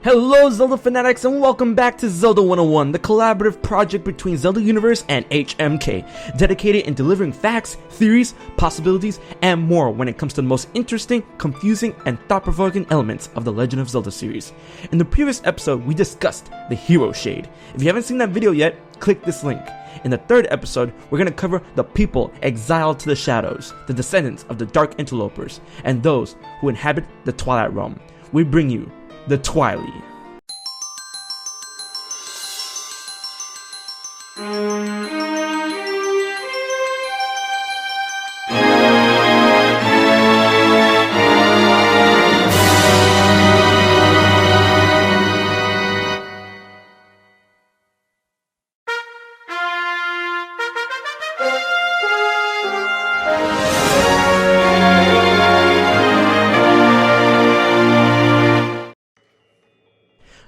Hello Zelda fanatics and welcome back to Zelda 101, the collaborative project between ZeldaUniverse and HMK, dedicated in delivering facts, theories, possibilities, and more when it comes to the most interesting, confusing, and thought-provoking elements of the Legend of Zelda series. In the previous episode, we discussed the Hero Shade. If you haven't seen that video yet, click this link. In the third episode, we're going to cover the people exiled to the shadows, the descendants of the Dark Interlopers, and those who inhabit the Twilight Realm. We bring you the Twili.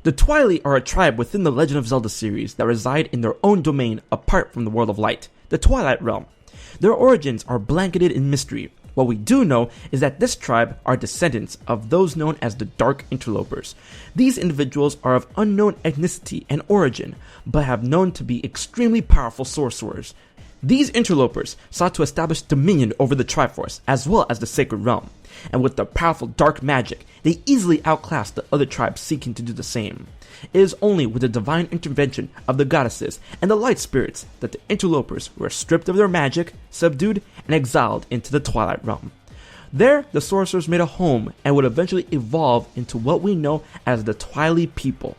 The Twili are a tribe within the Legend of Zelda series that reside in their own domain apart from the World of Light, the Twilight Realm. Their origins are blanketed in mystery. What we do know is that this tribe are descendants of those known as the Dark Interlopers. These individuals are of unknown ethnicity and origin, but have known to be extremely powerful sorcerers. These interlopers sought to establish dominion over the Triforce as well as the Sacred Realm, and with their powerful dark magic, they easily outclassed the other tribes seeking to do the same. It is only with the divine intervention of the goddesses and the light spirits that the interlopers were stripped of their magic, subdued, and exiled into the Twilight Realm. There, the sorcerers made a home and would eventually evolve into what we know as the Twili people.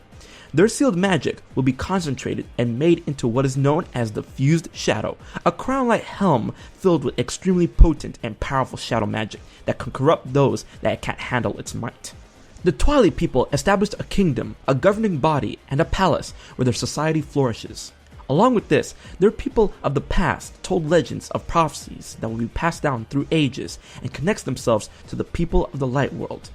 Their sealed magic will be concentrated and made into what is known as the Fused Shadow, a crown-like helm filled with extremely potent and powerful shadow magic that can corrupt those that can't handle its might. The Twili people established a kingdom, a governing body, and a palace where their society flourishes. Along with this, their people of the past told legends of prophecies that will be passed down through ages and connects themselves to the people of the light world.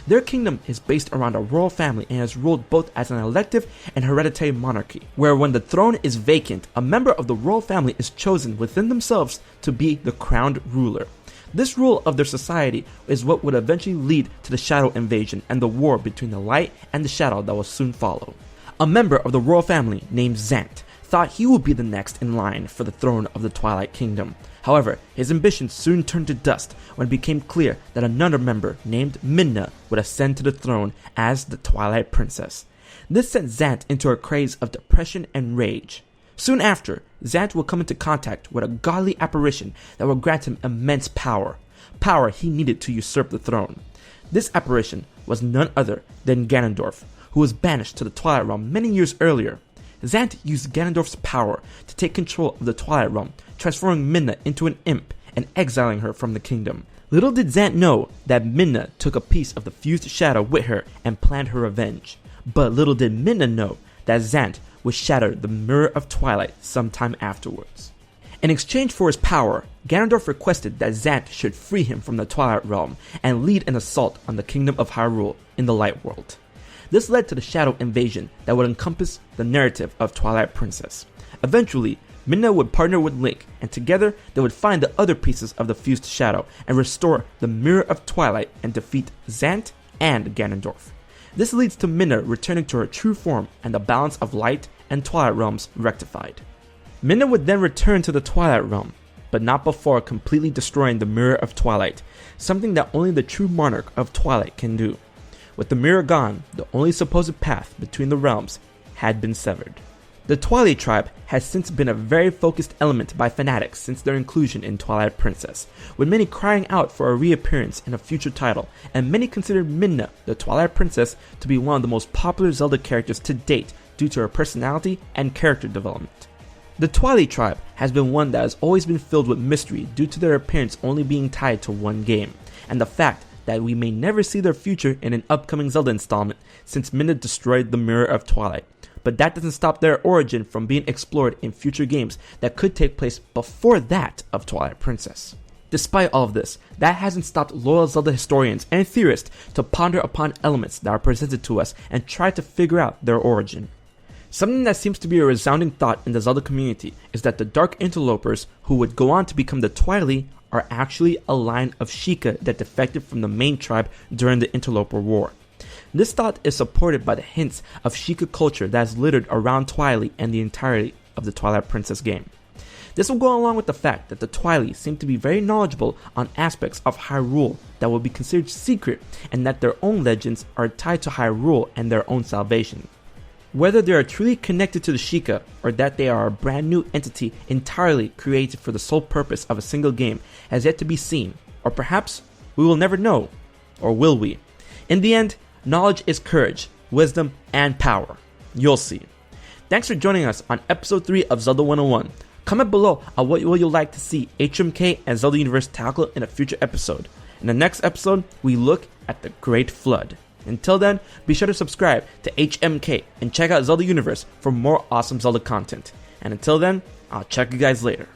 Their kingdom is based around a royal family and is ruled both as an elective and hereditary monarchy, where when the throne is vacant, a member of the royal family is chosen within themselves to be the crowned ruler. This rule of their society is what would eventually lead to the Shadow Invasion and the war between the light and the shadow that will soon follow. A member of the royal family named Zant thought he would be the next in line for the throne of the Twilight Kingdom. However, his ambition soon turned to dust when it became clear that another member named Midna would ascend to the throne as the Twilight Princess. This sent Zant into a craze of depression and rage. Soon after, Zant will come into contact with a godly apparition that will grant him immense power he needed to usurp the throne. This apparition was none other than Ganondorf, who was banished to the Twilight Realm many years earlier. Zant used Ganondorf's power to take control of the Twilight Realm, transforming Midna into an imp and exiling her from the kingdom. Little did Zant know that Midna took a piece of the Fused Shadow with her and planned her revenge. But little did Midna know that Zant would shatter the Mirror of Twilight sometime afterwards. In exchange for his power, Ganondorf requested that Zant should free him from the Twilight Realm and lead an assault on the kingdom of Hyrule in the Light World. This led to the Shadow Invasion that would encompass the narrative of Twilight Princess. Eventually, Midna would partner with Link, and together they would find the other pieces of the Fused Shadow and restore the Mirror of Twilight and defeat Zant and Ganondorf. This leads to Midna returning to her true form and the balance of Light and Twilight Realms rectified. Midna would then return to the Twilight Realm, but not before completely destroying the Mirror of Twilight, something that only the true monarch of Twilight can do. With the mirror gone, the only supposed path between the realms had been severed. The Twili tribe has since been a very focused element by fanatics since their inclusion in Twilight Princess, with many crying out for a reappearance in a future title, and many considered Midna, the Twilight Princess, to be one of the most popular Zelda characters to date due to her personality and character development. The Twili tribe has been one that has always been filled with mystery due to their appearance only being tied to one game, and the fact that we may never see their future in an upcoming Zelda installment since Midna destroyed the Mirror of Twilight. But that doesn't stop their origin from being explored in future games that could take place before that of Twilight Princess. Despite all of this, that hasn't stopped loyal Zelda historians and theorists to ponder upon elements that are presented to us and try to figure out their origin. Something that seems to be a resounding thought in the Zelda community is that the Dark Interlopers, who would go on to become the Twili, are actually a line of Sheikah that defected from the main tribe during the Interloper War. This thought is supported by the hints of Sheikah culture that is littered around Twili and the entirety of the Twilight Princess game. This will go along with the fact that the Twili seem to be very knowledgeable on aspects of Hyrule that will be considered secret, and that their own legends are tied to Hyrule and their own salvation. Whether they are truly connected to the Sheikah, or that they are a brand new entity entirely created for the sole purpose of a single game, has yet to be seen, or perhaps we will never know, or will we? In the end, knowledge is courage, wisdom, and power. You'll see. Thanks for joining us on episode 3 of Zelda 101. Comment below on what will you like to see HMK and ZeldaUniverse tackle in a future episode. In the next episode, we look at the Great Flood. Until then, be sure to subscribe to HMK and check out ZeldaUniverse for more awesome Zelda content. And until then, I'll check you guys later.